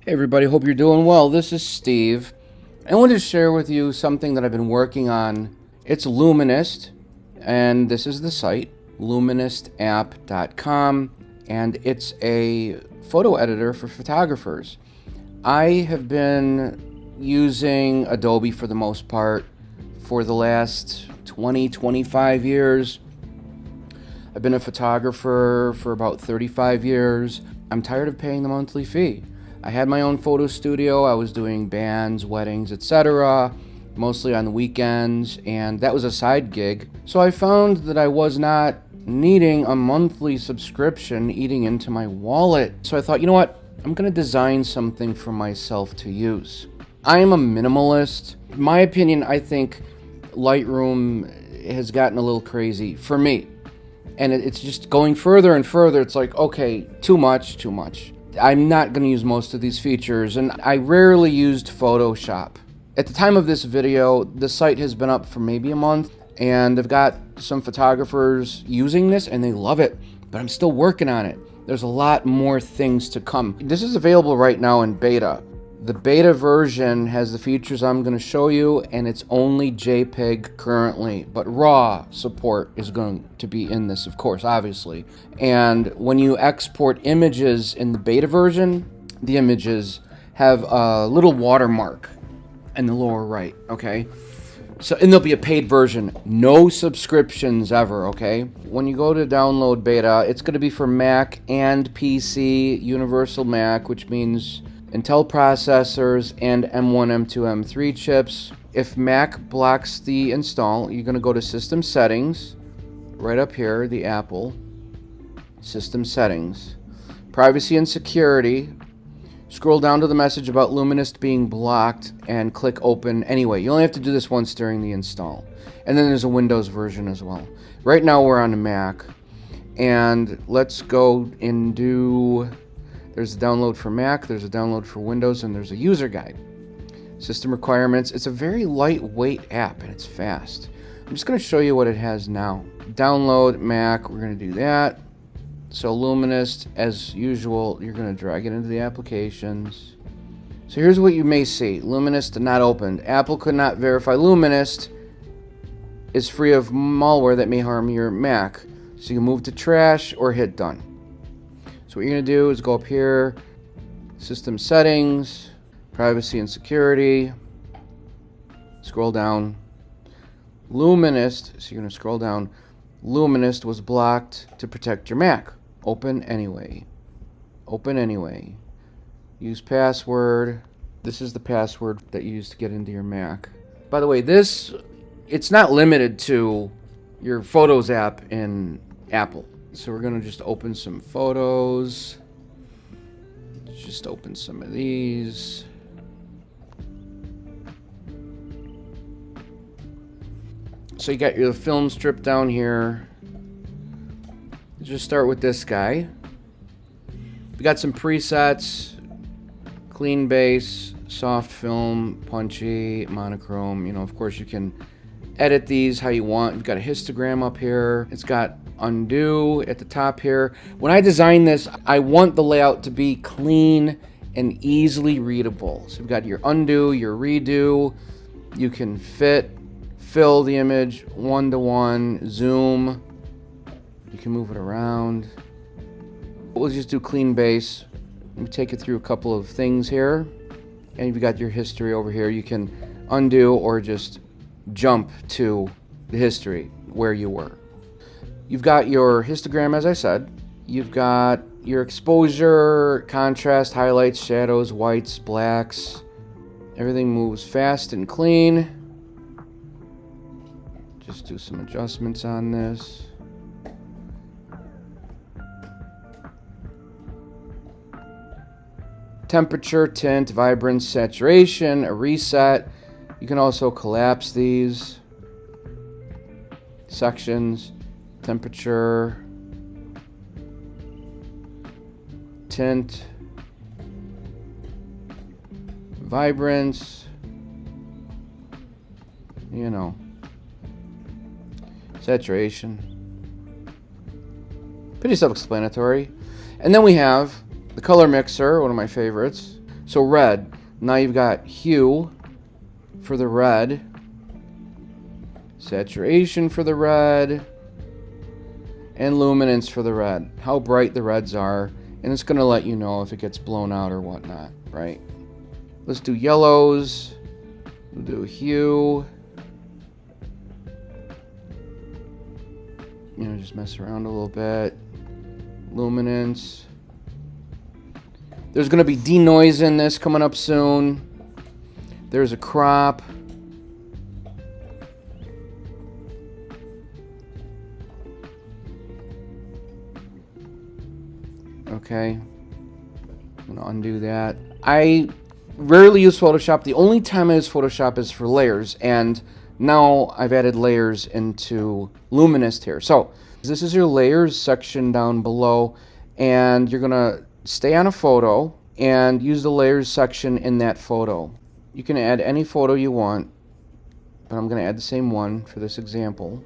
Hey everybody, hope you're doing well. This is Steve. I wanted to share with you something that I've been working on. It's Luminist, and this is the site, luministapp.com, and it's a photo editor for photographers. I have been using Adobe for the most part for the last 25 years. I've been a photographer for about 35 years. I'm tired of paying the monthly fee. I had my own photo studio. I was doing bands, weddings, etc., mostly on the weekends, and that was a side gig. So I found that I was not needing a monthly subscription eating into my wallet. So I thought, you know what? I'm going to design something for myself to use. I am a minimalist. In my opinion, I think Lightroom has gotten a little crazy for me. And it's just going further and further. It's like, okay, too much. I'm not going to use most of these features, and I rarely used Photoshop. At the time of this video, the site has been up for maybe a month, and I've got some photographers using this, and they love it, but I'm still working on it. There's a lot more things to come. This is available right now in beta. The beta version has the features I'm going to show you, and it's only JPEG currently, but RAW support is going to be in this, of course, obviously. And when you export images in the beta version, the images have a little watermark in the lower right, okay? So, and there'll be a paid version, no subscriptions ever, okay? When you go to download beta, it's going to be for Mac and PC, Universal Mac, which means Intel processors and M1, M2, M3 chips. If Mac blocks the install, you're going to go to System Settings, right up here, the Apple, System Settings, Privacy and Security. Scroll down to the message about Luminist being blocked and click Open Anyway. You only have to do this once during the install. And then there's a Windows version as well. Right now we're on the Mac. And let's go and do... There's a download for Mac, there's a download for Windows, and there's a user guide. System requirements. It's a very lightweight app, and it's fast. I'm just going to show you what it has now. Download Mac, we're going to do that. So Luminist, as usual, you're going to drag it into the applications. So here's what you may see. Luminist not opened. Apple could not verify Luminist is free of malware that may harm your Mac. So you can move to trash or hit done. So what you're going to do is go up here, System Settings, Privacy and Security, scroll down, Luminist, so you're going to scroll down, Luminist was blocked to protect your Mac. Open anyway. Open anyway. Use password. This is the password that you use to get into your Mac. By the way, it's not limited to your Photos app in Apple. So we're going to just open some photos. Just open some of these. So you got your film strip down here. Just start with this guy. We got some presets. Clean base, soft film, punchy, monochrome. You know, of course you can edit these how you want. You've got a histogram up here. It's got undo at the top here. When I design this, I want the layout to be clean and easily readable. So you've got your undo, your redo. You can fill the image one-to-one, zoom. You can move it around. We'll just do clean base. Let me take you through a couple of things here. And you've got your history over here. You can undo or just jump to the history where you were. You've got your histogram, as I said. You've got your exposure, contrast, highlights, shadows, whites, blacks. Everything moves fast and clean. Just do some adjustments on this. Temperature, tint, vibrance, saturation, a reset. You can also collapse these sections. Temperature, tint, vibrance, you know, saturation. Pretty self-explanatory. And then we have the color mixer, one of my favorites. So red. Now you've got hue for the red, saturation for the red, and luminance for the red. How bright the reds are, and it's going to let you know if it gets blown out or whatnot, right? Let's do yellows. We'll do hue. You know, just mess around a little bit. Luminance. There's going to be denoise in this coming up soon. There's a crop. Okay. I'm going to undo that. I rarely use Photoshop. The only time I use Photoshop is for layers, and now I've added layers into Luminist here. So this is your layers section down below, and you're gonna stay on a photo and use the layers section in that photo. You can add any photo you want, but I'm gonna add the same one for this example.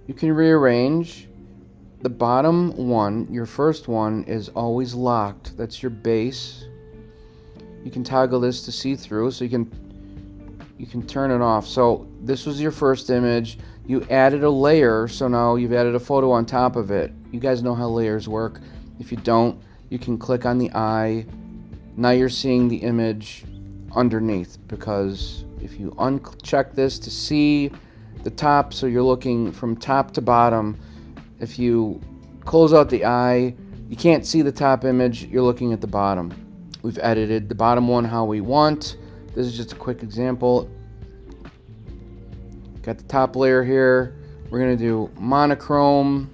You can rearrange. The bottom one, your first one, is always locked. That's your base. You can toggle this to see through, so you can turn it off. So this was your first image. You added a layer, so now you've added a photo on top of it. You guys know how layers work. If you don't, you can click on the eye. Now you're seeing the image underneath, because if you uncheck this to see the top, so you're looking from top to bottom, if you close out the eye, you can't see the top image, you're looking at the bottom. We've edited the bottom one how we want. This is just a quick example. Got the top layer here. We're going to do monochrome.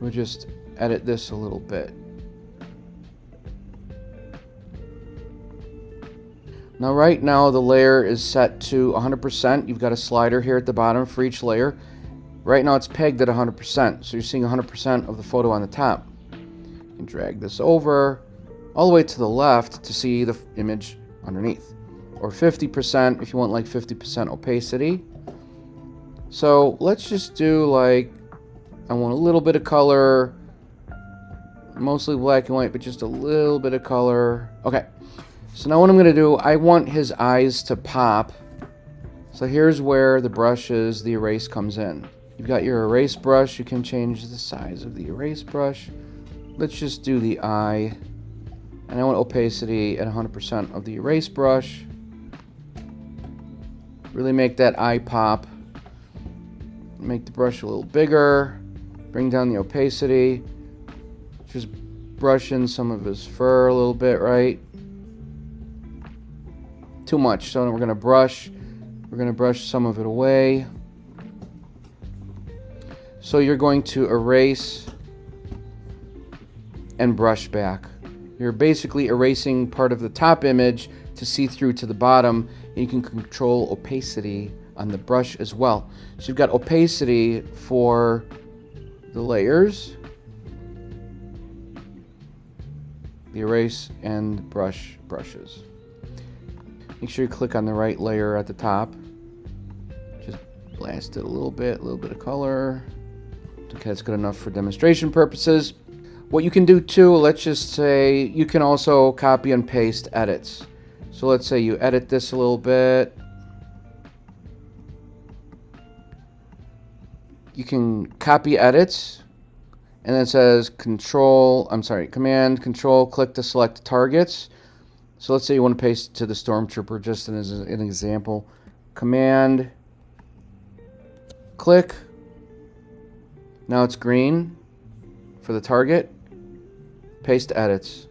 We'll just edit this a little bit. Now right now the layer is set to 100%. You've got a slider here at the bottom for each layer. Right now it's pegged at 100%, so you're seeing 100% of the photo on the top. You can drag this over all the way to the left to see the image underneath. Or 50% if you want like 50% opacity. So let's just do like, I want a little bit of color, mostly black and white, but just a little bit of color. Okay, so now what I'm going to do, I want his eyes to pop. So here's where the brushes, the erase comes in. You've got your erase brush. You can change the size of the erase brush. Let's just do the eye. And I want opacity at 100% of the erase brush. Really make that eye pop. Make the brush a little bigger. Bring down the opacity. Just brush in some of his fur a little bit, right? Too much. So we're going to brush. We're going to brush some of it away. So you're going to erase and brush back. You're basically erasing part of the top image to see through to the bottom, and you can control opacity on the brush as well. So you've got opacity for the layers, the erase and brushes. Make sure you click on the right layer at the top. Just blast it a little bit of color. Okay, that's good enough for demonstration purposes. What you can do too, let's just say you can also copy and paste edits. So let's say you edit this a little bit. You can copy edits, and then it says Command Control, click to select targets. So let's say you want to paste to the Stormtrooper, just as an example. Command, click. Now it's green for the target. Paste edits.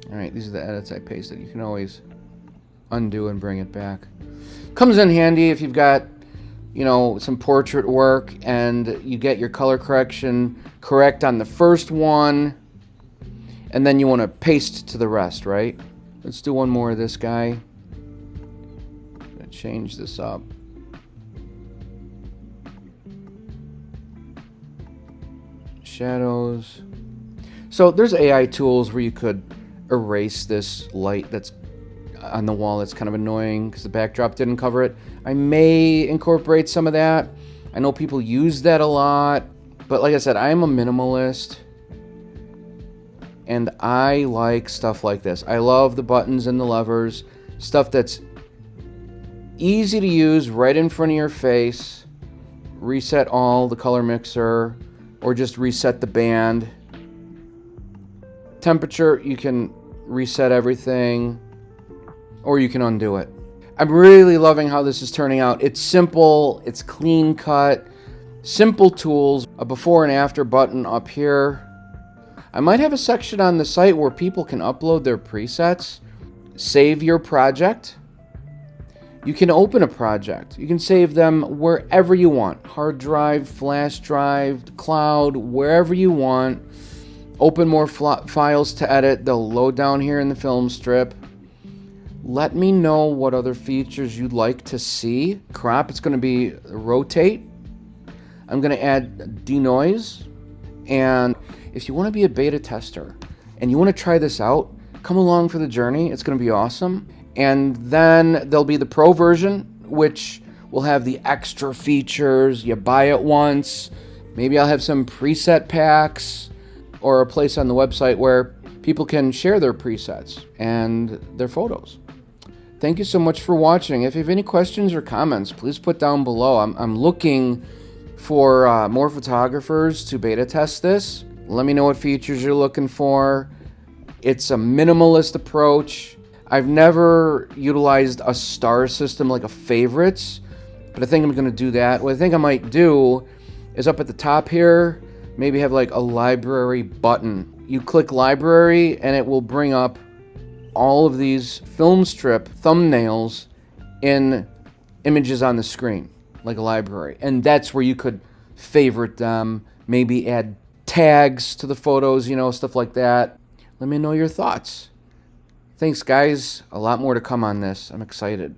Alright, these are the edits I pasted. You can always undo and bring it back. Comes in handy if you've got, you know, some portrait work and you get your color correction correct on the first one, and then you want to paste to the rest, right? Let's do one more of this guy. I'm gonna change this up. Shadows. So there's AI tools where you could erase this light that's on the wall that's kind of annoying because the backdrop didn't cover it. I may incorporate some of that. I know people use that a lot, but like I said, I'm a minimalist. And I like stuff like this. I love the buttons and the levers, stuff that's easy to use right in front of your face. Reset all, the color mixer, or just reset the band. Temperature, you can reset everything, or you can undo it. I'm really loving how this is turning out. It's simple, it's clean cut, simple tools, a before and after button up here. I might have a section on the site where people can upload their presets, save your project. You can open a project. You can save them wherever you want. Hard drive, flash drive, cloud, wherever you want. Open more files to edit. They'll load down here in the film strip. Let me know what other features you'd like to see. Crop, it's going to be rotate. I'm going to add denoise. And if you want to be a beta tester and you want to try this out, come along for the journey. It's going to be awesome. And then there'll be the pro version, which will have the extra features. You buy it once. Maybe I'll have some preset packs or a place on the website where people can share their presets and their photos. Thank you so much for watching. If you have any questions or comments, please put down below. I'm looking for more photographers to beta test this. Let me know what features you're looking for. It's a minimalist approach. I've never utilized a star system like a favorites, but I think I'm going to do that. What I think I might do is up at the top here, maybe have like a library button. You click library and it will bring up all of these film strip thumbnails in images on the screen, like a library. And that's where you could favorite them, maybe add tags to the photos, you know, stuff like that. Let me know your thoughts. Thanks, guys. A lot more to come on this. I'm excited.